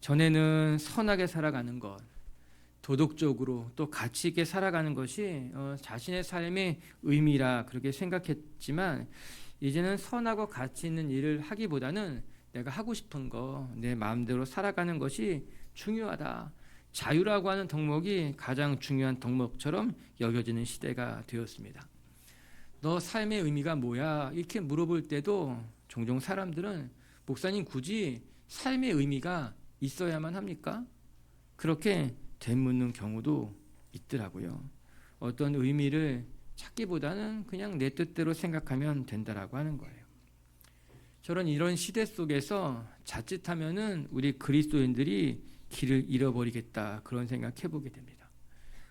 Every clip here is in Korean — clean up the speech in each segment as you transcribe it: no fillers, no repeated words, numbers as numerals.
전에는 선하게 살아가는 것, 도덕적으로 또 가치 있게 살아가는 것이 자신의 삶의 의미라 그렇게 생각했지만, 이제는 선하고 가치 있는 일을 하기보다는 내가 하고 싶은 거, 내 마음대로 살아가는 것이 중요하다. 자유라고 하는 덕목이 가장 중요한 덕목처럼 여겨지는 시대가 되었습니다. 너 삶의 의미가 뭐야? 이렇게 물어볼 때도 종종 사람들은 목사님 굳이 삶의 의미가 있어야만 합니까? 그렇게 되묻는 경우도 있더라고요. 어떤 의미를 찾기보다는 그냥 내 뜻대로 생각하면 된다라고 하는 거예요. 저는 이런 시대 속에서 자칫하면은 우리 그리스도인들이 길을 잃어버리겠다, 그런 생각 해보게 됩니다.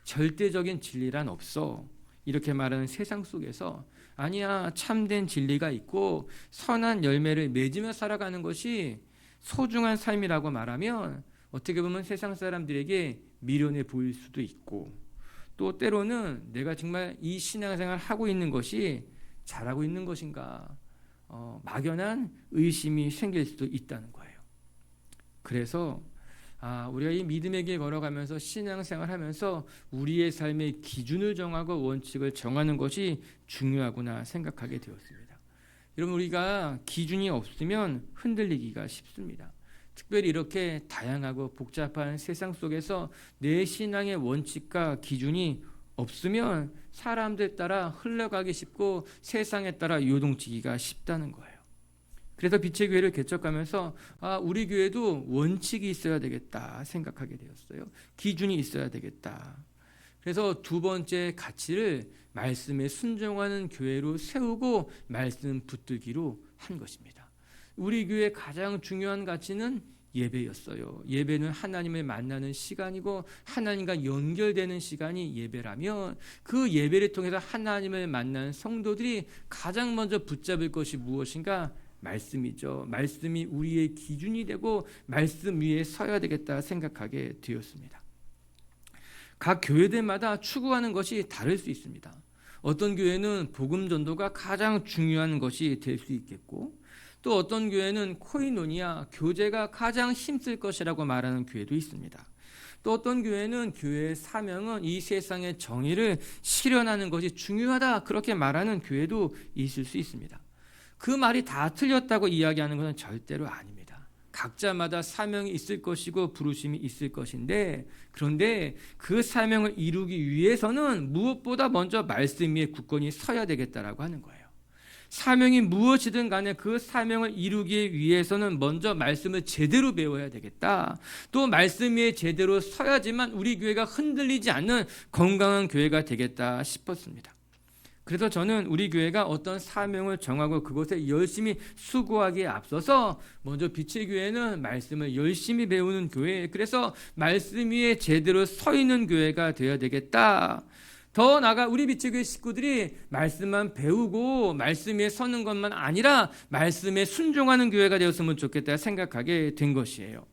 절대적인 진리란 없어, 이렇게 말하는 세상 속에서 아니야, 참된 진리가 있고 선한 열매를 맺으며 살아가는 것이 소중한 삶이라고 말하면 어떻게 보면 세상 사람들에게 미련해 보일 수도 있고, 또 때로는 내가 정말 이 신앙생활을 하고 있는 것이 잘하고 있는 것인가, 막연한 의심이 생길 수도 있다는 거예요. 그래서 우리가 이 믿음의 길 걸어가면서 신앙생활 하면서 우리의 삶의 기준을 정하고 원칙을 정하는 것이 중요하구나 생각하게 되었습니다. 여러분, 우리가 기준이 없으면 흔들리기가 쉽습니다. 특별히 이렇게 다양하고 복잡한 세상 속에서 내 신앙의 원칙과 기준이 없으면 사람들 따라 흘러가기 쉽고 세상에 따라 요동치기가 쉽다는 거예요. 그래서 빛의 교회를 개척하면서 우리 교회도 원칙이 있어야 되겠다 생각하게 되었어요. 기준이 있어야 되겠다. 그래서 두 번째 가치를 말씀에 순종하는 교회로 세우고 말씀 붙들기로 한 것입니다. 우리 교회의 가장 중요한 가치는 예배였어요. 예배는 하나님을 만나는 시간이고 하나님과 연결되는 시간이 예배라면, 그 예배를 통해서 하나님을 만난 성도들이 가장 먼저 붙잡을 것이 무엇인가? 말씀이죠. 말씀이 우리의 기준이 되고 말씀 위에 서야 되겠다 생각하게 되었습니다. 각 교회들마다 추구하는 것이 다를 수 있습니다. 어떤 교회는 복음 전도가 가장 중요한 것이 될 수 있겠고, 또 어떤 교회는 코이노니아, 교제가 가장 힘쓸 것이라고 말하는 교회도 있습니다. 또 어떤 교회는 교회의 사명은 이 세상의 정의를 실현하는 것이 중요하다, 그렇게 말하는 교회도 있을 수 있습니다. 그 말이 다 틀렸다고 이야기하는 것은 절대로 아닙니다. 각자마다 사명이 있을 것이고 부르심이 있을 것인데, 그런데 그 사명을 이루기 위해서는 무엇보다 먼저 말씀 위에 굳건히 서야 되겠다라고 하는 거예요. 사명이 무엇이든 간에 그 사명을 이루기 위해서는 먼저 말씀을 제대로 배워야 되겠다. 또 말씀 위에 제대로 서야지만 우리 교회가 흔들리지 않는 건강한 교회가 되겠다 싶었습니다. 그래서 저는 우리 교회가 어떤 사명을 정하고 그것에 열심히 수고하기에 앞서서 먼저 빛의 교회는 말씀을 열심히 배우는 교회, 그래서 말씀 위에 제대로 서 있는 교회가 되어야 되겠다. 더 나아가 우리 빛의 교회 식구들이 말씀만 배우고 말씀 위에 서는 것만 아니라 말씀에 순종하는 교회가 되었으면 좋겠다 생각하게 된 것이에요.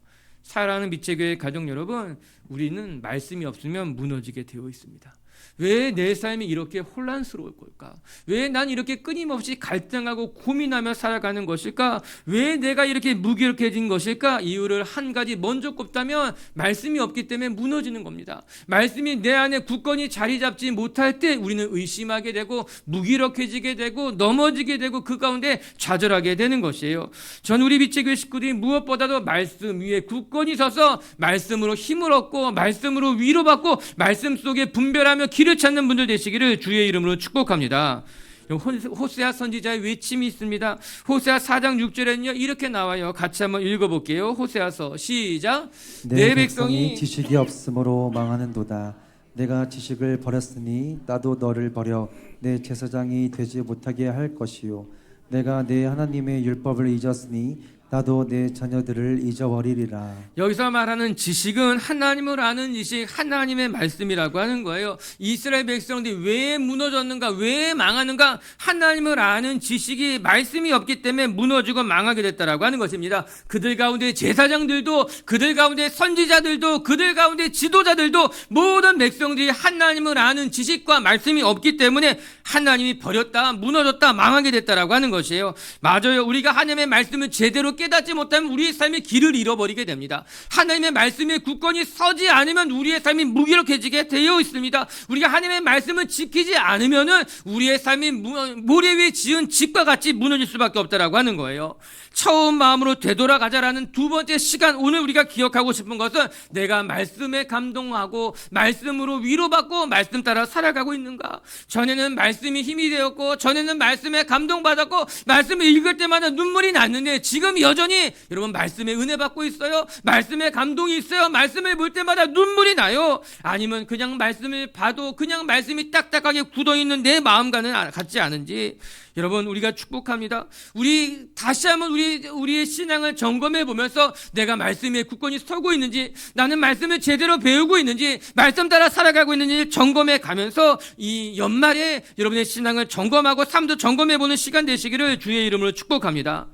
사랑하는 빛의 교회 가족 여러분, 우리는 말씀이 없으면 무너지게 되어 있습니다. 왜 내 삶이 이렇게 혼란스러울 걸까? 왜 난 이렇게 끊임없이 갈등하고 고민하며 살아가는 것일까? 왜 내가 이렇게 무기력해진 것일까? 이유를 한 가지 먼저 꼽다면 말씀이 없기 때문에 무너지는 겁니다. 말씀이 내 안에 굳건히 자리 잡지 못할 때 우리는 의심하게 되고 무기력해지게 되고 넘어지게 되고 그 가운데 좌절하게 되는 것이에요. 전 우리 빛의 교회 식구들이 무엇보다도 말씀 위에 굳건히 서서 말씀으로 힘을 얻고 말씀으로 위로받고 말씀 속에 분별하며 길을 찾는 분들 되시기를 주의 이름으로 축복합니다. 호세아 선지자의 외침이 있습니다. 호세아 4장 6절에는요 이렇게 나와요. 같이 한번 읽어볼게요. 호세아서 시작. 내 백성이 지식이 없으므로 망하는도다. 내가 지식을 버렸으니 나도 너를 버려 내 제사장이 되지 못하게 할 것이요. 내가 내 하나님의 율법을 잊었으니 나도 내 자녀들을 잊어버리리라. 여기서 말하는 지식은 하나님을 아는 지식, 하나님의 말씀이라고 하는 거예요. 이스라엘 백성들이 왜 무너졌는가, 왜 망하는가? 하나님을 아는 지식이 말씀이 없기 때문에 무너지고 망하게 됐다라고 하는 것입니다. 그들 가운데 제사장들도, 그들 가운데 선지자들도, 그들 가운데 지도자들도 모든 백성들이 하나님을 아는 지식과 말씀이 없기 때문에 하나님이 버렸다, 무너졌다, 망하게 됐다라고 하는 것이에요. 맞아요. 우리가 하나님의 말씀을 제대로 깨닫지 못하면 우리의 삶이 길을 잃어버리게 됩니다. 하나님의 말씀에 굳건히 서지 않으면 우리의 삶이 무기력해지게 되어 있습니다. 우리가 하나님의 말씀을 지키지 않으면은 우리의 삶이 모래 위에 지은 집과 같이 무너질 수밖에 없다라고 하는 거예요. 처음 마음으로 되돌아가자라는 두 번째 시간, 오늘 우리가 기억하고 싶은 것은 내가 말씀에 감동하고 말씀으로 위로받고 말씀 따라 살아가고 있는가? 전에는 말씀이 힘이 되었고 전에는 말씀에 감동받았고 말씀을 읽을 때마다 눈물이 났는데 지금 여전히 여러분 말씀에 은혜 받고 있어요? 말씀에 감동이 있어요? 말씀을 볼 때마다 눈물이 나요? 아니면 그냥 말씀을 봐도 그냥 말씀이 딱딱하게 굳어있는 내 마음과는 같지 않은지 여러분 우리가 축복합니다. 우리 다시 한번 우리의 신앙을 점검해 보면서 내가 말씀에 굳건히 서고 있는지, 나는 말씀을 제대로 배우고 있는지, 말씀 따라 살아가고 있는지 점검해 가면서 이 연말에 여러분의 신앙을 점검하고 삶도 점검해 보는 시간 되시기를 주의 이름으로 축복합니다.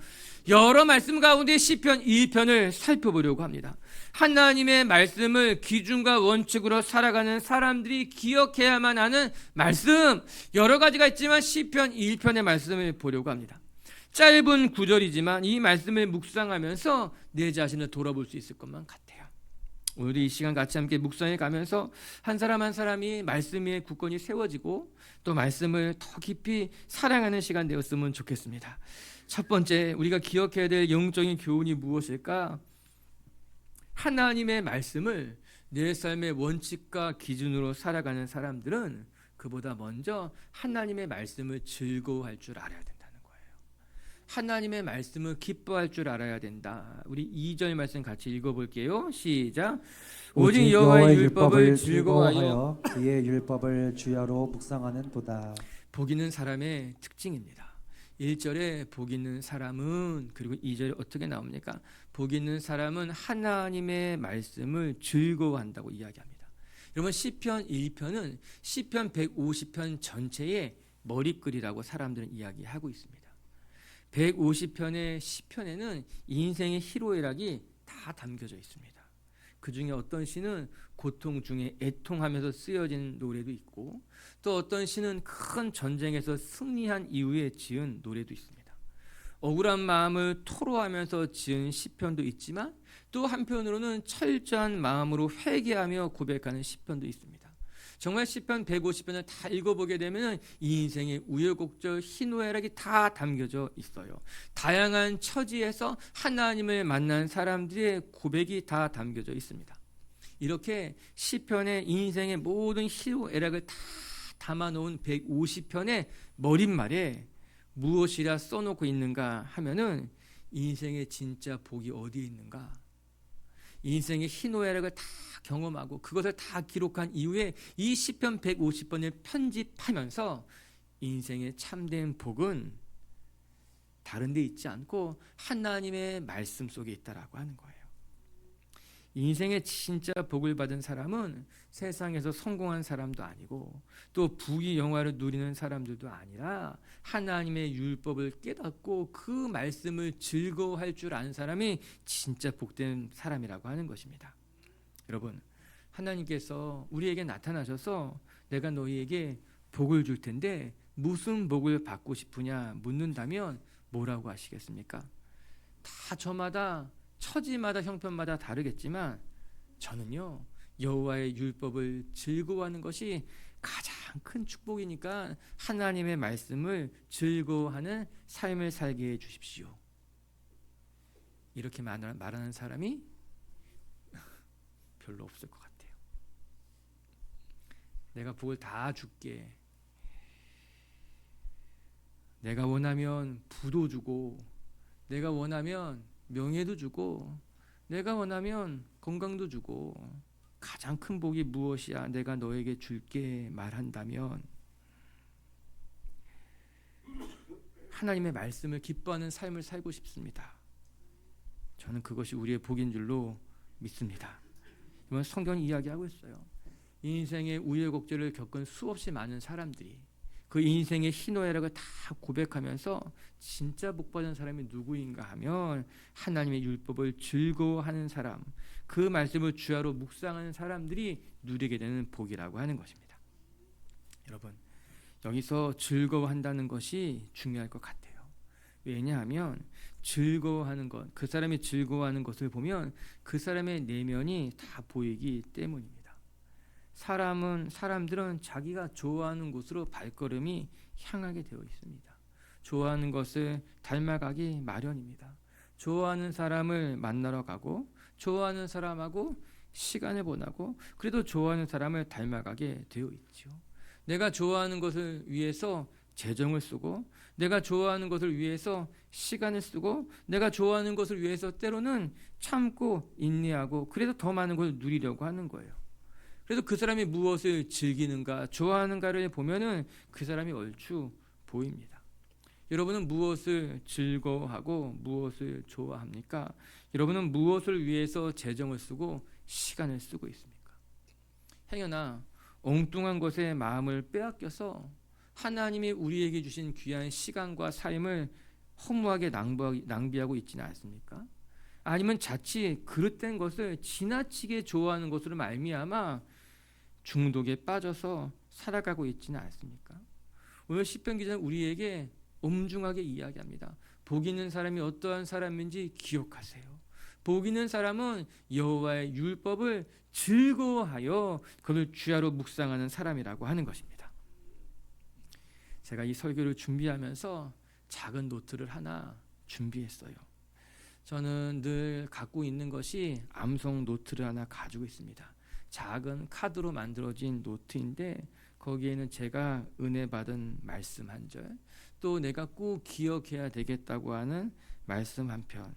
여러 말씀 가운데 시편 2편을 살펴보려고 합니다. 하나님의 말씀을 기준과 원칙으로 살아가는 사람들이 기억해야만 하는 말씀, 여러 가지가 있지만 시편 1편의 말씀을 보려고 합니다. 짧은 구절이지만 이 말씀을 묵상하면서 내 자신을 돌아볼 수 있을 것만 같아요. 오늘 이 시간 같이 함께 묵상해 가면서 한 사람 한 사람이 말씀 위에 굳건히 세워지고 또 말씀을 더 깊이 사랑하는 시간 되었으면 좋겠습니다. 첫 번째 우리가 기억해야 될 영적인 교훈이 무엇일까? 하나님의 말씀을 내 삶의 원칙과 기준으로 살아가는 사람들은 그보다 먼저 하나님의 말씀을 즐거워할 줄 알아야 된다는 거예요. 하나님의 말씀을 기뻐할 줄 알아야 된다. 우리 2절 말씀 같이 읽어볼게요. 시작. 오직 여호와의 율법을 즐거워하여 그의 율법을 주야로 묵상하는 도다. 복 있는 사람의 특징입니다. 1절에 복 있는 사람은, 그리고 2절에 어떻게 나옵니까? 복 있는 사람은 하나님의 말씀을 즐거워한다고 이야기합니다. 여러분 시편 1편은 시편 150편 전체의 머리글이라고 사람들은 이야기하고 있습니다. 150편의 시편에는 인생의 희로애락이 다 담겨져 있습니다. 그 중에 어떤 시는 고통 중에 애통하면서 쓰여진 노래도 있고 또 어떤 시는 큰 전쟁에서 승리한 이후에 지은 노래도 있습니다. 억울한 마음을 토로하면서 지은 시편도 있지만 또 한편으로는 철저한 마음으로 회개하며 고백하는 시편도 있습니다. 정말 시편 150편을 다 읽어보게 되면 이 인생의 우여곡절, 희노애락이 다 담겨져 있어요. 다양한 처지에서 하나님을 만난 사람들의 고백이 다 담겨져 있습니다. 이렇게 시편의 인생의 모든 희노애락을 다 담아놓은 150편의 머릿말에 무엇이라 써놓고 있는가 하면은 인생의 진짜 복이 어디에 있는가, 인생의 희노애락을 다 경험하고 그것을 다 기록한 이후에 이 시편 150번을 편집하면서 인생의 참된 복은 다른 데 있지 않고 하나님의 말씀 속에 있다라고 하는 거예요. 인생의 진짜 복을 받은 사람은 세상에서 성공한 사람도 아니고 또 부귀 영화를 누리는 사람들도 아니라 하나님의 율법을 깨닫고 그 말씀을 즐거워할 줄 아는 사람이 진짜 복된 사람이라고 하는 것입니다. 여러분, 하나님께서 우리에게 나타나셔서 내가 너희에게 복을 줄 텐데 무슨 복을 받고 싶으냐 묻는다면 뭐라고 하시겠습니까? 다 저마다 처지마다 형편마다 다르겠지만 저는요 여호와의 율법을 즐거워하는 것이 가장 큰 축복이니까 하나님의 말씀을 즐거워하는 삶을 살게 해주십시오. 이렇게 말하는 사람이 별로 없을 것 같아요. 내가 복을 다 줄게, 내가 원하면 부도 주고, 내가 원하면 명예도 주고, 내가 원하면 건강도 주고, 가장 큰 복이 무엇이야? 내가 너에게 줄게 말한다면 하나님의 말씀을 기뻐하는 삶을 살고 싶습니다. 저는 그것이 우리의 복인 줄로 믿습니다. 이번 성경이 이야기하고 있어요. 인생의 우여곡절을 겪은 수없이 많은 사람들이 그 인생의 희노애락을 다 고백하면서 진짜 복받은 사람이 누구인가 하면 하나님의 율법을 즐거워하는 사람, 그 말씀을 주야로 묵상하는 사람들이 누리게 되는 복이라고 하는 것입니다. 여러분, 여기서 즐거워한다는 것이 중요할 것 같아요. 왜냐하면 즐거워하는 것, 그 사람이 즐거워하는 것을 보면 그 사람의 내면이 다 보이기 때문입니다. 사람들은 자기가 좋아하는 곳으로 발걸음이 향하게 되어 있습니다. 좋아하는 것을 닮아가기 마련입니다. 좋아하는 사람을 만나러 가고 좋아하는 사람하고 시간을 보내고 그래도 좋아하는 사람을 닮아가게 되어 있죠. 내가 좋아하는 것을 위해서 재정을 쓰고 내가 좋아하는 것을 위해서 시간을 쓰고 내가 좋아하는 것을 위해서 때로는 참고 인내하고 그래도 더 많은 것을 누리려고 하는 거예요. 그래서 그 사람이 무엇을 즐기는가 좋아하는가를 보면은 그 사람이 얼추 보입니다. 여러분은 무엇을 즐거워하고 무엇을 좋아합니까? 여러분은 무엇을 위해서 재정을 쓰고 시간을 쓰고 있습니까? 행여나 엉뚱한 것에 마음을 빼앗겨서 하나님이 우리에게 주신 귀한 시간과 삶을 허무하게 낭비하고 있지는 않습니까? 아니면 자칫 그릇된 것을 지나치게 좋아하는 것으로 말미암아 중독에 빠져서 살아가고 있지는 않습니까? 오늘 시편 기자는 우리에게 엄중하게 이야기합니다. 복 있는 사람이 어떠한 사람인지 기억하세요. 복 있는 사람은 여호와의 율법을 즐거워하여 그를 주야로 묵상하는 사람이라고 하는 것입니다. 제가 이 설교를 준비하면서 작은 노트를 하나 준비했어요. 저는 늘 갖고 있는 것이 암송 노트를 하나 가지고 있습니다. 작은 카드로 만들어진 노트인데 거기에는 제가 은혜 받은 말씀 한 절, 또 내가 꼭 기억해야 되겠다고 하는 말씀 한 편,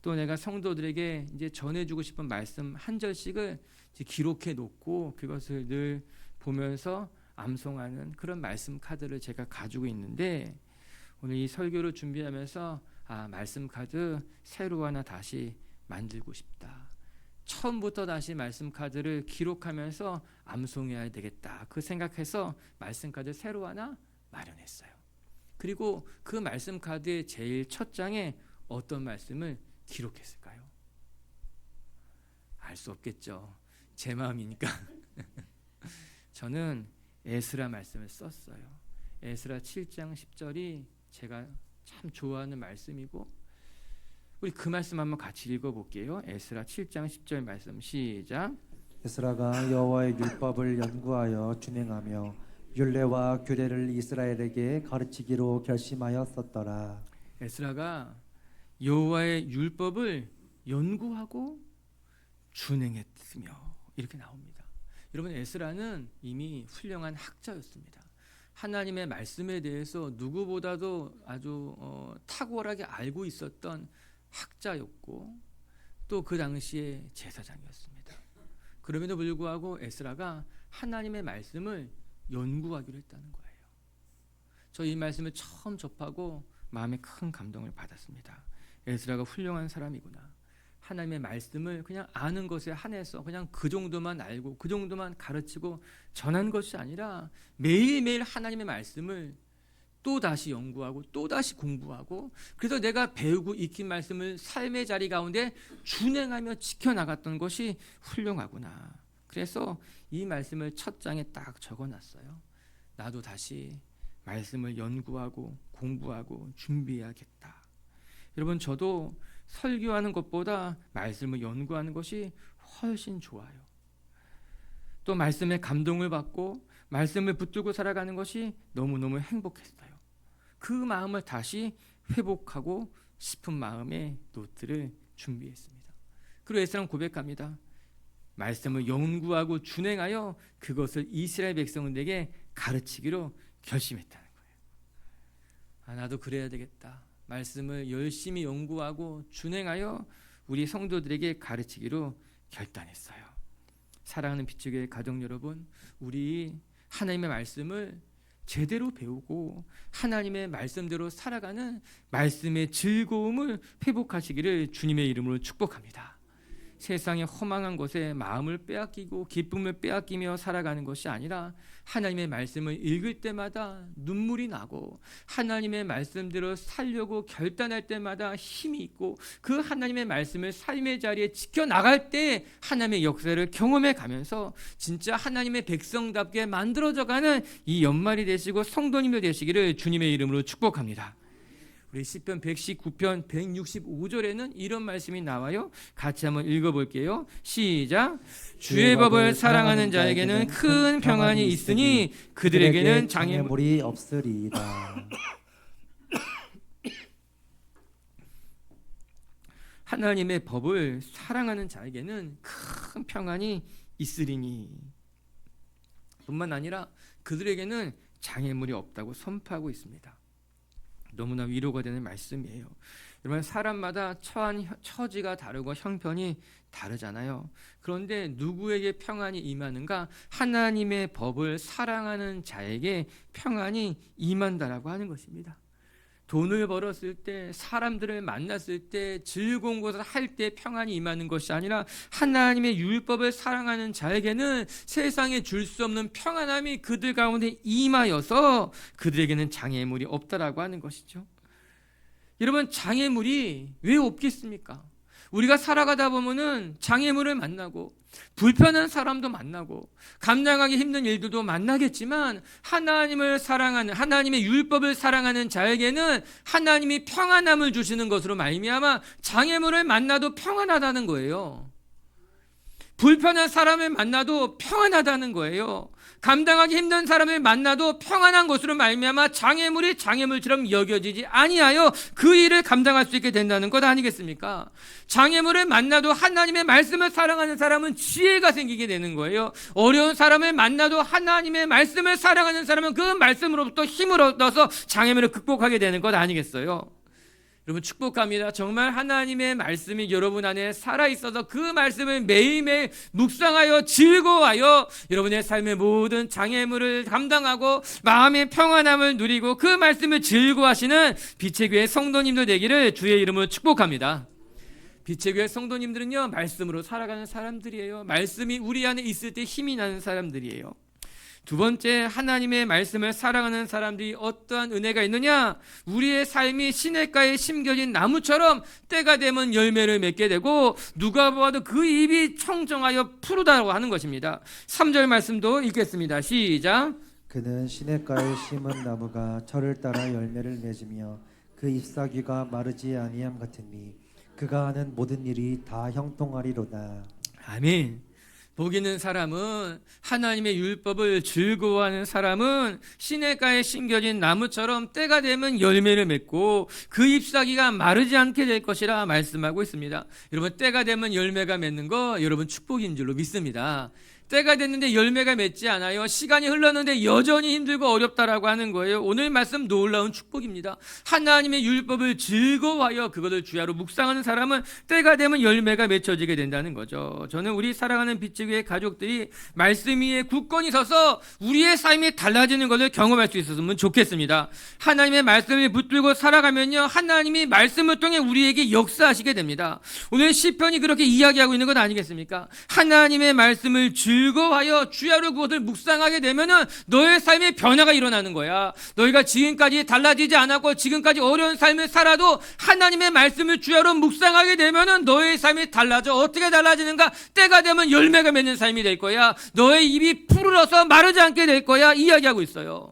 또 내가 성도들에게 이제 전해주고 싶은 말씀 한 절씩을 이제 기록해 놓고 그것을 늘 보면서 암송하는 그런 말씀 카드를 제가 가지고 있는데 오늘 이 설교를 준비하면서 말씀 카드 새로 하나 다시 만들고 싶다. 처음부터 다시 말씀 카드를 기록하면서 암송해야 되겠다. 그 생각해서 말씀 카드 새로 하나 마련했어요. 그리고 그 말씀 카드의 제일 첫 장에 어떤 말씀을 기록했을까요? 알 수 없겠죠. 제 마음이니까. 저는 에스라 말씀을 썼어요. 에스라 7장 10절이 제가 참 좋아하는 말씀이고 우리 그 말씀 한번 같이 읽어볼게요. 에스라 7장 10절 말씀 시작. 에스라가 여호와의 율법을 연구하여 준행하며 율례와 규례를 이스라엘에게 가르치기로 결심하였었더라. 에스라가 여호와의 율법을 연구하고 준행했으며 이렇게 나옵니다. 여러분 에스라는 이미 훌륭한 학자였습니다. 하나님의 말씀에 대해서 누구보다도 아주 탁월하게 알고 있었던 학자였고 또 그 당시에 제사장이었습니다. 그럼에도 불구하고 에스라가 하나님의 말씀을 연구하기로 했다는 거예요. 저 이 말씀을 처음 접하고 마음에 큰 감동을 받았습니다. 에스라가 훌륭한 사람이구나. 하나님의 말씀을 그냥 아는 것에 한해서 그냥 그 정도만 알고 그 정도만 가르치고 전한 것이 아니라 매일매일 하나님의 말씀을 또 다시 연구하고 또 다시 공부하고 그래서 내가 배우고 익힌 말씀을 삶의 자리 가운데 준행하며 지켜나갔던 것이 훌륭하구나. 그래서 이 말씀을 첫 장에 딱 적어놨어요. 나도 다시 말씀을 연구하고 공부하고 준비해야겠다. 여러분 저도 설교하는 것보다 말씀을 연구하는 것이 훨씬 좋아요. 또 말씀에 감동을 받고 말씀을 붙들고 살아가는 것이 너무너무 행복했어요. 그 마음을 다시 회복하고 싶은 마음에 노트를 준비했습니다. 그리고 에스라는 고백합니다. 말씀을 연구하고 준행하여 그것을 이스라엘 백성들에게 가르치기로 결심했다는 거예요. 나도 그래야 되겠다. 말씀을 열심히 연구하고 준행하여 우리 성도들에게 가르치기로 결단했어요. 사랑하는 빛의 교회 가족 여러분, 우리 하나님의 말씀을 제대로 배우고 하나님의 말씀대로 살아가는 말씀의 즐거움을 회복하시기를 주님의 이름으로 축복합니다. 세상의 허망한 것에 마음을 빼앗기고 기쁨을 빼앗기며 살아가는 것이 아니라 하나님의 말씀을 읽을 때마다 눈물이 나고 하나님의 말씀대로 살려고 결단할 때마다 힘이 있고 그 하나님의 말씀을 삶의 자리에 지켜나갈 때 하나님의 역사를 경험해 가면서 진짜 하나님의 백성답게 만들어져가는 이 연말이 되시고 성도님들 되시기를 주님의 이름으로 축복합니다. 우리 시편 119편 165절에는 이런 말씀이 나와요. 같이 한번 읽어볼게요. 시작. 주의 법을 사랑하는 자에게는 큰 평안이 있으니 그들에게는 장애물이 없으리이다. 하나님의 법을 사랑하는 자에게는 큰 평안이 있으리니 뿐만 아니라 그들에게는 장애물이 없다고 선포하고 있습니다. 너무나 위로가 되는 말씀이에요. 여러분, 사람마다 처지가 다르고 형편이 다르잖아요. 그런데 누구에게 평안이 임하는가? 하나님의 법을 사랑하는 자에게 평안이 임한다라고 하는 것입니다. 돈을 벌었을 때, 사람들을 만났을 때, 즐거운 것을 할 때 평안이 임하는 것이 아니라 하나님의 율법을 사랑하는 자에게는 세상에 줄 수 없는 평안함이 그들 가운데 임하여서 그들에게는 장애물이 없다라고 하는 것이죠. 여러분, 장애물이 왜 없겠습니까? 우리가 살아가다 보면은 장애물을 만나고 불편한 사람도 만나고 감당하기 힘든 일들도 만나겠지만 하나님을 사랑하는, 하나님의 율법을 사랑하는 자에게는 하나님이 평안함을 주시는 것으로 말미암아 장애물을 만나도 평안하다는 거예요. 불편한 사람을 만나도 평안하다는 거예요. 감당하기 힘든 사람을 만나도 평안한 것으로 말미암아 장애물이 장애물처럼 여겨지지 아니하여 그 일을 감당할 수 있게 된다는 것 아니겠습니까? 장애물을 만나도 하나님의 말씀을 사랑하는 사람은 지혜가 생기게 되는 거예요. 어려운 사람을 만나도 하나님의 말씀을 사랑하는 사람은 그 말씀으로부터 힘을 얻어서 장애물을 극복하게 되는 것 아니겠어요? 여러분, 축복합니다. 정말 하나님의 말씀이 여러분 안에 살아있어서 그 말씀을 매일매일 묵상하여 즐거워하여 여러분의 삶의 모든 장애물을 감당하고 마음의 평안함을 누리고 그 말씀을 즐거워하시는 빛의 교회 성도님들 되기를 주의 이름으로 축복합니다. 빛의 교회 성도님들은요, 말씀으로 살아가는 사람들이에요. 말씀이 우리 안에 있을 때 힘이 나는 사람들이에요. 두 번째, 하나님의 말씀을 사랑하는 사람들이 어떠한 은혜가 있느냐? 우리의 삶이 시냇가에 심겨진 나무처럼 때가 되면 열매를 맺게 되고 누가 보아도 그 잎이 청정하여 푸르다고 하는 것입니다. 3절 말씀도 읽겠습니다. 시작. 그는 시냇가에 심은 나무가 철을 따라 열매를 맺으며 그 잎사귀가 마르지 아니함 같으니 그가 하는 모든 일이 다 형통하리로다. 아멘. 복 있는 사람은, 하나님의 율법을 즐거워하는 사람은 시냇가에 심겨진 나무처럼 때가 되면 열매를 맺고 그 잎사귀가 마르지 않게 될 것이라 말씀하고 있습니다. 여러분, 때가 되면 열매가 맺는 거 여러분 축복인 줄로 믿습니다. 때가 됐는데 열매가 맺지 않아요. 시간이 흘렀는데 여전히 힘들고 어렵다라고 하는 거예요. 오늘 말씀 놀라운 축복입니다. 하나님의 율법을 즐거워하여 그것을 주야로 묵상하는 사람은 때가 되면 열매가 맺혀지게 된다는 거죠. 저는 우리 사랑하는 빛의 교회 가족들이 말씀 위에 굳건히 서서 우리의 삶이 달라지는 것을 경험할 수 있었으면 좋겠습니다. 하나님의 말씀을 붙들고 살아가면요, 하나님이 말씀을 통해 우리에게 역사하시게 됩니다. 오늘 시편이 그렇게 이야기하고 있는 것 아니겠습니까? 하나님의 말씀을 즐거워하여 주야로 그것을 묵상하게 되면은 너의 삶에 변화가 일어나는 거야. 너희가 지금까지 달라지지 않았고 지금까지 어려운 삶을 살아도 하나님의 말씀을 주야로 묵상하게 되면은 너의 삶이 달라져. 어떻게 달라지는가? 때가 되면 열매가 맺는 삶이 될 거야. 너의 입이 푸르러서 마르지 않게 될 거야. 이야기하고 있어요.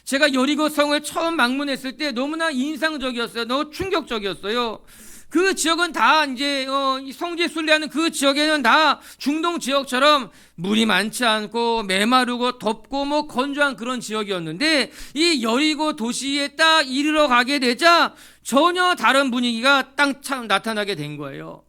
제가 여리고 성을 처음 방문했을 때 너무나 인상적이었어요. 너무 충격적이었어요. 그 지역은 다 이제 성지 순례하는 그 지역에는 다 중동 지역처럼 물이 많지 않고 메마르고 덥고 뭐 건조한 그런 지역이었는데 이 여리고 도시에 딱 이르러 가게 되자 전혀 다른 분위기가 딱 나타나게 된 거예요.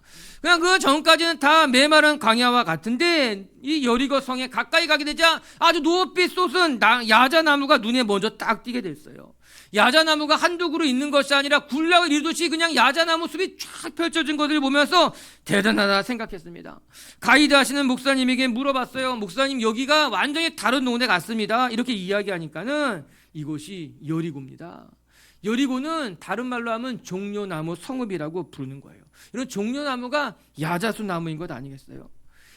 그냥 그 전까지는 다 메마른 광야와 같은데 이 여리고 성에 가까이 가게 되자 아주 높이 솟은 야자나무가 눈에 먼저 딱 띄게 됐어요. 야자나무가 한두 그루 있는 것이 아니라 군락을 이루듯이 그냥 야자나무 숲이 쫙 펼쳐진 것을 보면서 대단하다 생각했습니다. 가이드 하시는 목사님에게 물어봤어요. 목사님, 여기가 완전히 다른 동네 같습니다. 이렇게 이야기하니까는 이곳이 여리고입니다. 여리고는 다른 말로 하면 종려나무 성읍이라고 부르는 거예요. 이런 종려나무가 야자수 나무인 것 아니겠어요?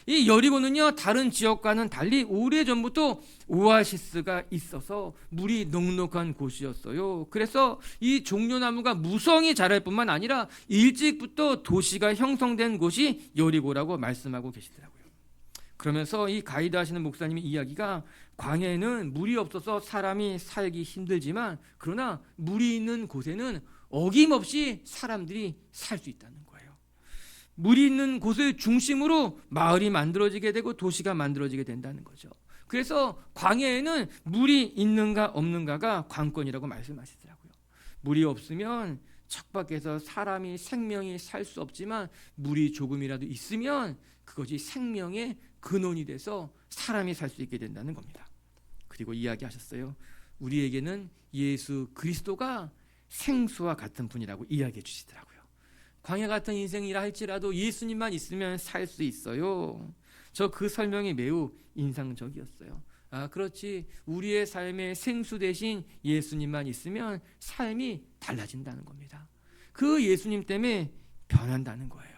이 여리고는요, 다른 지역과는 달리 오래전부터 오아시스가 있어서 물이 넉넉한 곳이었어요. 그래서 이 종려나무가 무성히 자랄 뿐만 아니라 일찍부터 도시가 형성된 곳이 여리고라고 말씀하고 계시더라고요. 그러면서 이 가이드 하시는 목사님의 이야기가 광야에는 물이 없어서 사람이 살기 힘들지만 그러나 물이 있는 곳에는 어김없이 사람들이 살 수 있다는 거예요. 물이 있는 곳을 중심으로 마을이 만들어지게 되고 도시가 만들어지게 된다는 거죠. 그래서 광야에는 물이 있는가 없는가가 관건이라고 말씀하시더라고요. 물이 없으면 척박해서 사람이 생명이 살 수 없지만 물이 조금이라도 있으면 그것이 생명의 근원이 돼서 사람이 살 수 있게 된다는 겁니다. 그리고 이야기하셨어요. 우리에게는 예수 그리스도가 생수와 같은 분이라고 이야기해 주시더라고요. 광야 같은 인생이라 할지라도 예수님만 있으면 살 수 있어요. 저 그 설명이 매우 인상적이었어요. 아, 그렇지. 우리의 삶의 생수 대신 예수님만 있으면 삶이 달라진다는 겁니다. 그 예수님 때문에 변한다는 거예요.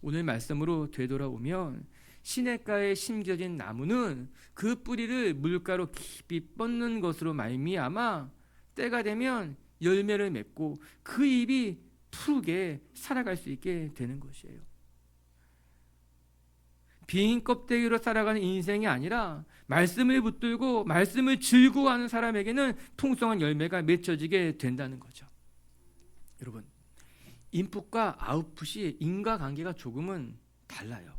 오늘 말씀으로 되돌아오면 시냇가에 심겨진 나무는 그 뿌리를 물가로 깊이 뻗는 것으로 말미암아 때가 되면 열매를 맺고 그 잎이 푸르게 살아갈 수 있게 되는 것이에요. 빈 껍데기로 살아가는 인생이 아니라 말씀을 붙들고 말씀을 즐거워하는 사람에게는 풍성한 열매가 맺혀지게 된다는 거죠. 여러분, 인풋과 아웃풋이 인과관계가 조금은 달라요.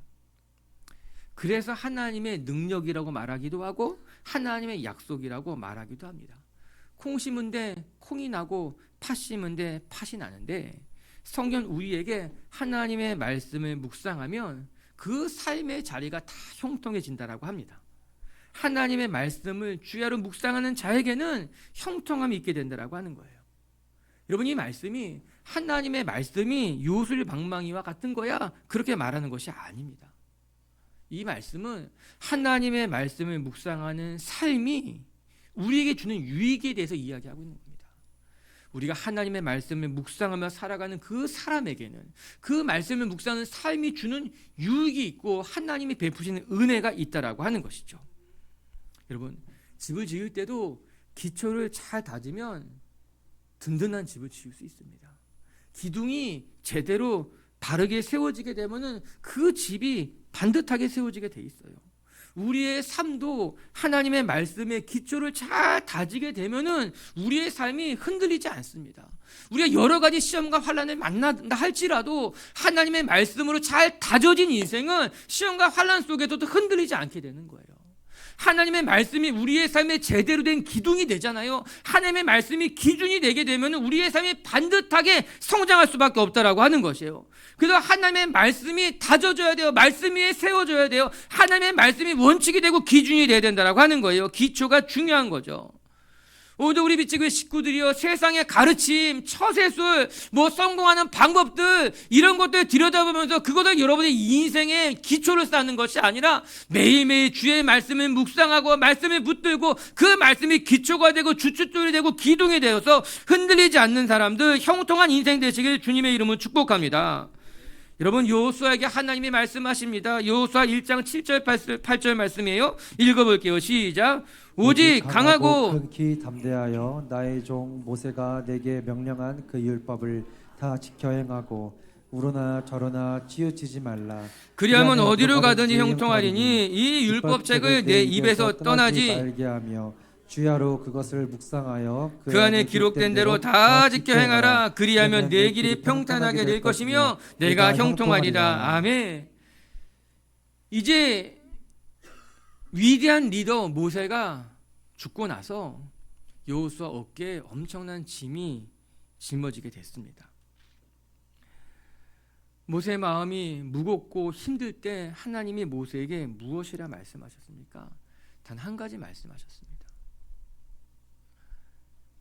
그래서 하나님의 능력이라고 말하기도 하고 하나님의 약속이라고 말하기도 합니다. 콩 심은데 콩이 나고 팥 심은데 팥이 나는데 성경 우리에게 하나님의 말씀을 묵상하면 그 삶의 자리가 다 형통해진다라고 합니다. 하나님의 말씀을 주야로 묵상하는 자에게는 형통함이 있게 된다라고 하는 거예요. 여러분, 이 말씀이 하나님의 말씀이 요술방망이와 같은 거야 그렇게 말하는 것이 아닙니다. 이 말씀은 하나님의 말씀을 묵상하는 삶이 우리에게 주는 유익에 대해서 이야기하고 있는 겁니다. 우리가 하나님의 말씀을 묵상하며 살아가는 그 사람에게는 그 말씀을 묵상하는 삶이 주는 유익이 있고 하나님이 베푸시는 은혜가 있다라고 하는 것이죠. 여러분, 집을 지을 때도 기초를 잘 다지면 든든한 집을 지을 수 있습니다. 기둥이 제대로 바르게 세워지게 되면은 그 집이 반듯하게 세워지게 돼 있어요. 우리의 삶도 하나님의 말씀에 기초를 잘 다지게 되면은 우리의 삶이 흔들리지 않습니다. 우리가 여러 가지 시험과 환난을 만난다 할지라도 하나님의 말씀으로 잘 다져진 인생은 시험과 환난 속에서도 흔들리지 않게 되는 거예요. 하나님의 말씀이 우리의 삶에 제대로 된 기둥이 되잖아요. 하나님의 말씀이 기준이 되게 되면 우리의 삶이 반듯하게 성장할 수밖에 없다라고 하는 것이에요. 그래서 하나님의 말씀이 다져져야 돼요. 말씀 위에 세워져야 돼요. 하나님의 말씀이 원칙이 되고 기준이 돼야 된다라고 하는 거예요. 기초가 중요한 거죠. 오늘도 우리 빛지교회 식구들이요, 세상의 가르침, 처세술, 성공하는 방법들 이런 것들 들여다보면서 그것을 여러분의 인생의 기초를 쌓는 것이 아니라 매일매일 주의 말씀을 묵상하고 말씀을 붙들고 그 말씀이 기초가 되고 주춧돌이 되고 기둥이 되어서 흔들리지 않는 사람들, 형통한 인생 되시길 주님의 이름으로 축복합니다. 여러분, 여호수아에게 하나님이 말씀하십니다. 여호수아 1장 7절 8절 말씀이에요. 읽어볼게요. 시작. 오직 강하고 극히 담대하여 나의 종 모세가 내게 명령한 그 율법을 다 지켜 행하고 우러나 저러나 치우치지 말라. 그리하면 어디로 가든지 형통하리니 이 율법책을 내 입에서 떠나지 말게 하며 주야로 그것을 묵상하여 그 안에 기록된 대로 다 지켜 행하라. 그리하면 내 길이 평탄하게 될 것이며 내가 형통하리라. 아멘. 이제 위대한 리더 모세가 죽고 나서 여호수아 어깨에 엄청난 짐이 짊어지게 됐습니다. 모세의 마음이 무겁고 힘들 때 하나님이 모세에게 무엇이라 말씀하셨습니까? 단 한 가지 말씀하셨습니다.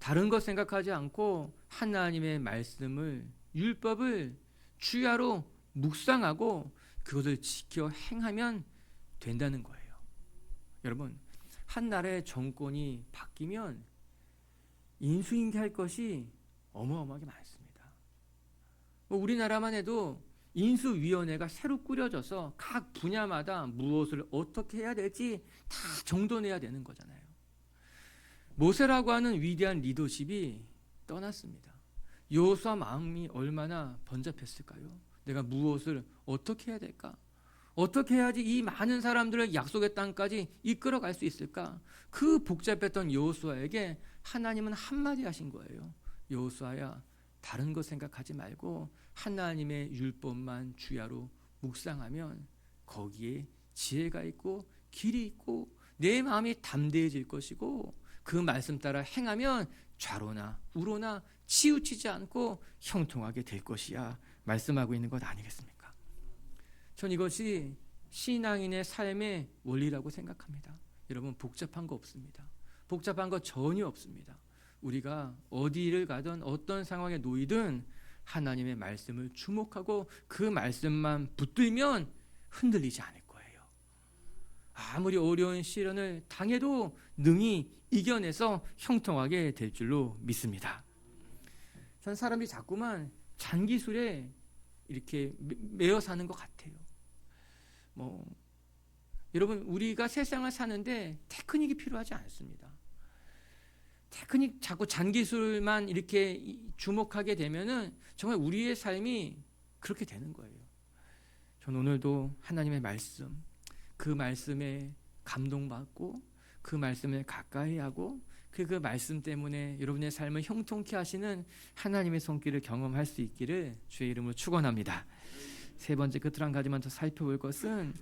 다른 것 생각하지 않고 하나님의 말씀을, 율법을 주야로 묵상하고 그것을 지켜 행하면 된다는 거예요. 여러분, 한 나라의 정권이 바뀌면 인수인계할 것이 어마어마하게 많습니다. 우리나라만 해도 인수위원회가 새로 꾸려져서 각 분야마다 무엇을 어떻게 해야 될지 다 정돈해야 되는 거잖아요. 모세라고 하는 위대한 리더십이 떠났습니다. 여호수아 마음이 얼마나 번잡했을까요? 내가 무엇을 어떻게 해야 될까? 어떻게 해야지 이 많은 사람들을 약속의 땅까지 이끌어갈 수 있을까? 그 복잡했던 여호수아에게 하나님은 한마디 하신 거예요. 여호수아야, 다른 거 생각하지 말고 하나님의 율법만 주야로 묵상하면 거기에 지혜가 있고 길이 있고 내 마음이 담대해질 것이고 그 말씀 따라 행하면 좌로나 우로나 치우치지 않고 형통하게 될 것이야 말씀하고 있는 것 아니겠습니까? 전 이것이 신앙인의 삶의 원리라고 생각합니다. 여러분, 복잡한 거 없습니다. 복잡한 거 전혀 없습니다. 우리가 어디를 가든 어떤 상황에 놓이든 하나님의 말씀을 주목하고 그 말씀만 붙들면 흔들리지 않을 거예요. 아무리 어려운 시련을 당해도 능히 이겨내서 형통하게 될 줄로 믿습니다. 전 사람이 자꾸만 잔기술에 이렇게 매여 사는 것 같아요. 여러분, 우리가 세상을 사는데 테크닉이 필요하지 않습니다. 테크닉 자꾸 잔기술만 이렇게 주목하게 되면은 정말 우리의 삶이 그렇게 되는 거예요. 저는 오늘도 하나님의 말씀, 그 말씀에 감동받고 그 말씀을 가까이 하고 그 말씀 때문에 여러분의 삶을 형통케 하시는 하나님의 손길을 경험할 수 있기를 주의 이름으로 축원합니다. 세 번째, 끝으로 한 가지만 더 살펴볼 것은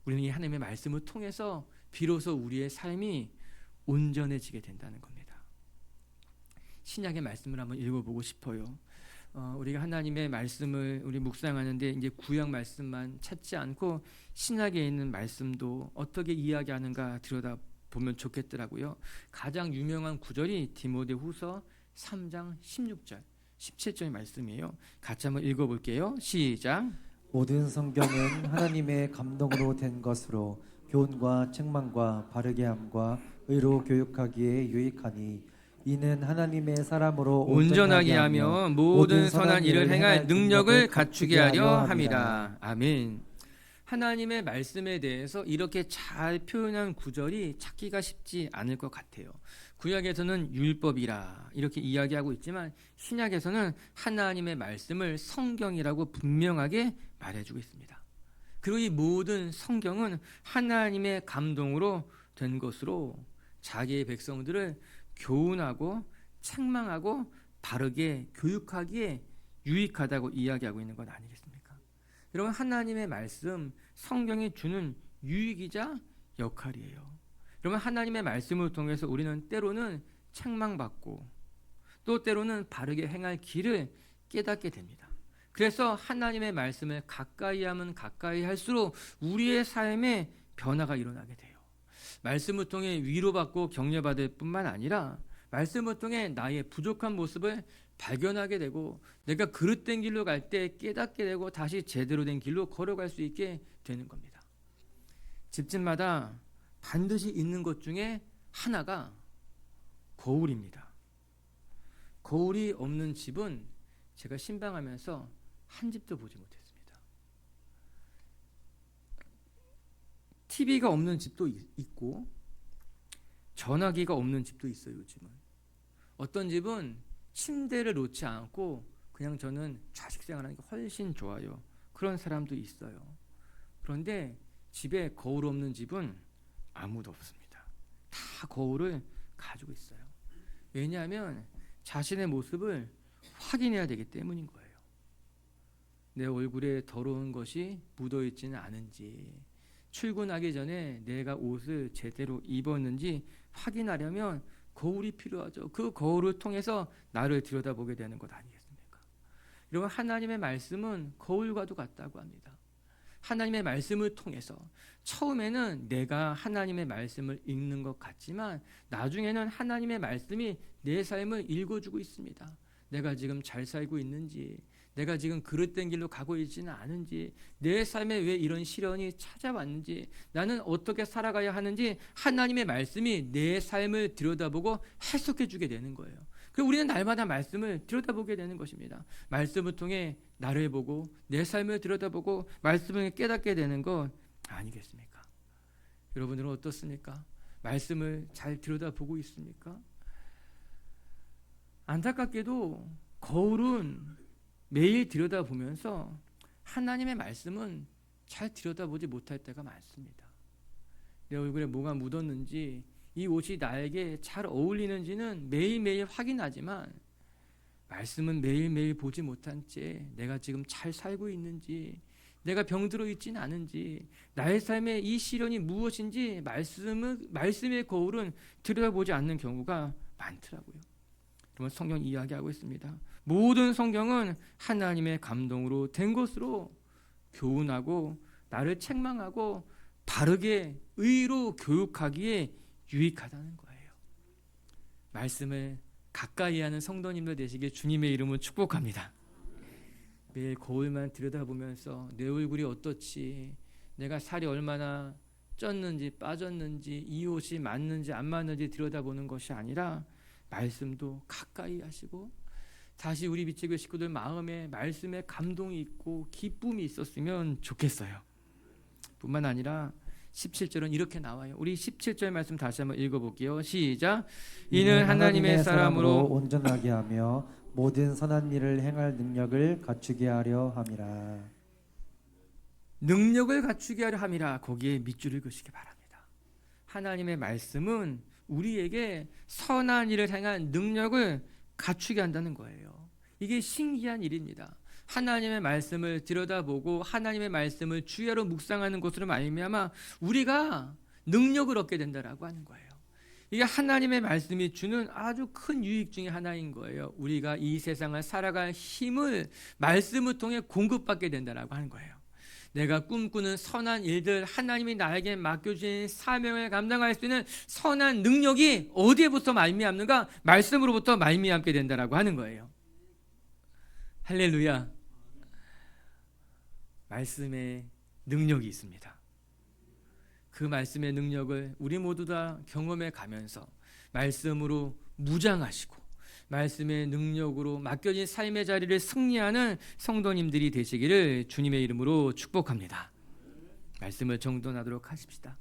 우리는 이 하나님의 말씀을 통해서 비로소 우리의 삶이 온전해지게 된다는 겁니다. 신약의 말씀을 한번 읽어보고 싶어요. 우리가 하나님의 말씀을 우리 묵상하는데 이제 구약 말씀만 찾지 않고 신약에 있는 말씀도 어떻게 이야기하는가 들여다보면 좋겠더라고요. 가장 유명한 구절이 디모데후서 3장 16절, 17절의 말씀이에요. 같이 한번 읽어볼게요. 시작. 모든 성경은 하나님의 감동으로 된 것으로 교훈과 책망과 바르게 함과 의로 교육하기에 유익하니 이는 하나님의 사람으로 온전하게 하며 모든 선한 일을 행할 능력을 갖추게 하려 함이라. 아멘. 하나님의 말씀에 대해서 이렇게 잘 표현한 구절이 찾기가 쉽지 않을 것 같아요. 구약에서는 율법이라 이렇게 이야기하고 있지만 신약에서는 하나님의 말씀을 성경이라고 분명하게 말해주고 있습니다. 그리고 이 모든 성경은 하나님의 감동으로 된 것으로 자기의 백성들을 교훈하고 책망하고 바르게 교육하기에 유익하다고 이야기하고 있는 것 아니겠습니까? 여러분, 하나님의 말씀, 성경이 주는 유익이자 역할이에요. 여러분, 하나님의 말씀을 통해서 우리는 때로는 책망받고 또 때로는 바르게 행할 길을 깨닫게 됩니다. 그래서 하나님의 말씀을 가까이 하면 가까이 할수록 우리의 삶에 변화가 일어나게 돼요. 말씀을 통해 위로받고 격려받을 뿐만 아니라 말씀을 통해 나의 부족한 모습을 발견하게 되고 내가 그릇된 길로 갈 때 깨닫게 되고 다시 제대로 된 길로 걸어갈 수 있게 되는 겁니다. 집집마다 반드시 있는 것 중에 하나가 거울입니다. 거울이 없는 집은 제가 신방하면서 한 집도 보지 못했습니다. TV가 없는 집도 있고 전화기가 없는 집도 있어요. 요즘은 어떤 집은 침대를 놓지 않고 그냥 저는 좌식 생활하는 게 훨씬 좋아요. 그런 사람도 있어요. 그런데 집에 거울 없는 집은 아무도 없습니다. 다 거울을 가지고 있어요. 왜냐하면 자신의 모습을 확인해야 되기 때문인 거예요. 내 얼굴에 더러운 것이 묻어있지는 않은지, 출근하기 전에 내가 옷을 제대로 입었는지 확인하려면 거울이 필요하죠. 그 거울을 통해서 나를 들여다보게 되는 것 아니겠습니까? 여러분, 하나님의 말씀은 거울과도 같다고 합니다. 하나님의 말씀을 통해서 처음에는 내가 하나님의 말씀을 읽는 것 같지만 나중에는 하나님의 말씀이 내 삶을 읽어주고 있습니다. 내가 지금 잘 살고 있는지, 내가 지금 그릇된 길로 가고 있지는 않은지, 내 삶에 왜 이런 시련이 찾아왔는지, 나는 어떻게 살아가야 하는지 하나님의 말씀이 내 삶을 들여다보고 해석해 주게 되는 거예요. 그리고 우리는 날마다 말씀을 들여다보게 되는 것입니다. 말씀을 통해 나를 보고 내 삶을 들여다보고 말씀을 깨닫게 되는 것 아니겠습니까? 여러분들은 어떻습니까? 말씀을 잘 들여다보고 있습니까? 안타깝게도 거울은 매일 들여다보면서 하나님의 말씀은 잘 들여다보지 못할 때가 많습니다. 내 얼굴에 뭐가 묻었는지, 이 옷이 나에게 잘 어울리는지는 매일매일 확인하지만 말씀은 매일매일 보지 못한 채 내가 지금 잘 살고 있는지, 내가 병들어 있지는 않은지, 나의 삶에 이 시련이 무엇인지 말씀의 거울은 들여다보지 않는 경우가 많더라고요. 그러면 성경 이야기하고 있습니다. 모든 성경은 하나님의 감동으로 된 것으로 교훈하고 나를 책망하고 바르게 의로 교육하기에 유익하다는 거예요. 말씀을 가까이 하는 성도님들 되시길 주님의 이름으로 축복합니다. 매일 거울만 들여다보면서 내 얼굴이 어떻지, 내가 살이 얼마나 쪘는지 빠졌는지, 이 옷이 맞는지 안 맞는지 들여다보는 것이 아니라 말씀도 가까이 하시고 다시 우리 빛의 교회 식구들 마음에 말씀에 감동이 있고 기쁨이 있었으면 좋겠어요. 뿐만 아니라 17절은 이렇게 나와요. 우리 17절 말씀 다시 한번 읽어볼게요. 시작. 이는 하나님의 사람으로 온전하게 하며 모든 선한 일을 행할 능력을 갖추게 하려 함이라. 능력을 갖추게 하려 함이라. 거기에 밑줄을 그으시기 바랍니다. 하나님의 말씀은 우리에게 선한 일을 행한 능력을 갖추게 한다는 거예요. 이게 신기한 일입니다. 하나님의 말씀을 들여다보고 하나님의 말씀을 주야로 묵상하는 것으로 말미암아 우리가 능력을 얻게 된다라고 하는 거예요. 이게 하나님의 말씀이 주는 아주 큰 유익 중에 하나인 거예요. 우리가 이 세상을 살아갈 힘을 말씀을 통해 공급받게 된다라고 하는 거예요. 내가 꿈꾸는 선한 일들, 하나님이 나에게 맡겨주신 사명을 감당할 수 있는 선한 능력이 어디에부터 말미암는가? 말씀으로부터 말미암게 된다라고 하는 거예요. 할렐루야. 말씀에 능력이 있습니다. 그 말씀의 능력을 우리 모두 다 경험해 가면서 말씀으로 무장하시고 말씀의 능력으로 맡겨진 삶의 자리를 승리하는 성도님들이 되시기를 주님의 이름으로 축복합니다. 말씀을 정돈하도록 하십시다.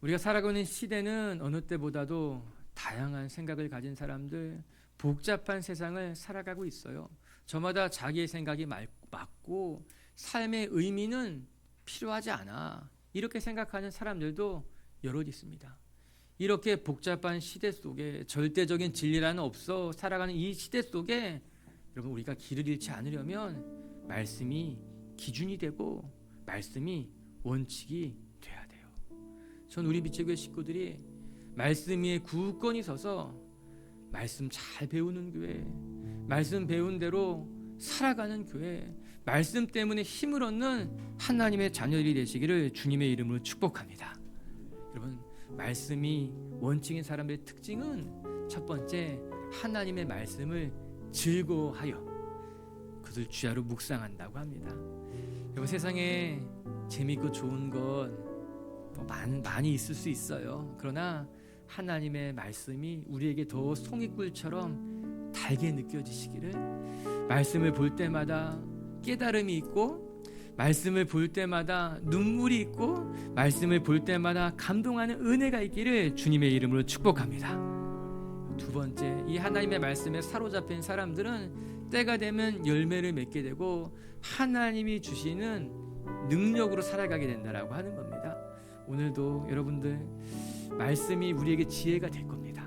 우리가 살아가고 있는 시대는 어느 때보다도 다양한 생각을 가진 사람들, 복잡한 세상을 살아가고 있어요. 저마다 자기의 생각이 맞고 삶의 의미는 필요하지 않아, 이렇게 생각하는 사람들도 여럿 있습니다. 이렇게 복잡한 시대 속에 절대적인 진리라는 없어 살아가는 이 시대 속에 여러분, 우리가 길을 잃지 않으려면 말씀이 기준이 되고 말씀이 원칙이 돼야 돼요. 전 우리 빛의 교회 식구들이 말씀 위에 굳건히 서서 말씀 잘 배우는 교회, 말씀 배운 대로 살아가는 교회, 말씀 때문에 힘을 얻는 하나님의 자녀들이 되시기를 주님의 이름으로 축복합니다. 여러분, 말씀이 원칙인 사람들의 특징은 첫 번째, 하나님의 말씀을 즐거워하여 그들 주야로 묵상한다고 합니다. 여러분, 세상에 재미있고 좋은 것 많이 있을 수 있어요. 그러나 하나님의 말씀이 우리에게 더 송이꿀처럼 달게 느껴지시기를, 말씀을 볼 때마다 깨달음이 있고, 말씀을 볼 때마다 눈물이 있고, 말씀을 볼 때마다 감동하는 은혜가 있기를 주님의 이름으로 축복합니다. 두 번째, 이 하나님의 말씀에 사로잡힌 사람들은 때가 되면 열매를 맺게 되고 하나님이 주시는 능력으로 살아가게 된다라고 하는 겁니다. 오늘도 여러분들, 말씀이 우리에게 지혜가 될 겁니다.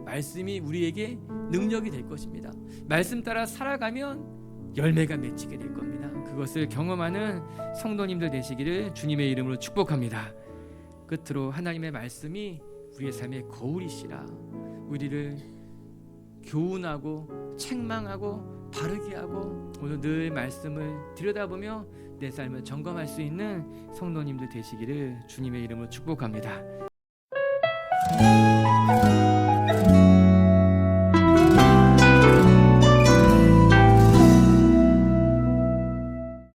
말씀이 우리에게 능력이 될 것입니다. 말씀 따라 살아가면 열매가 맺히게 될 겁니다. 그것을 경험하는 성도님들 되시기를 주님의 이름으로 축복합니다. 끝으로 하나님의 말씀이 우리의 삶의 거울이시라, 우리를 교훈하고 책망하고 바르게 하고 오늘 늘 말씀을 들여다보며 내 삶을 점검할 수 있는 성도님들 되시기를 주님의 이름으로 축복합니다.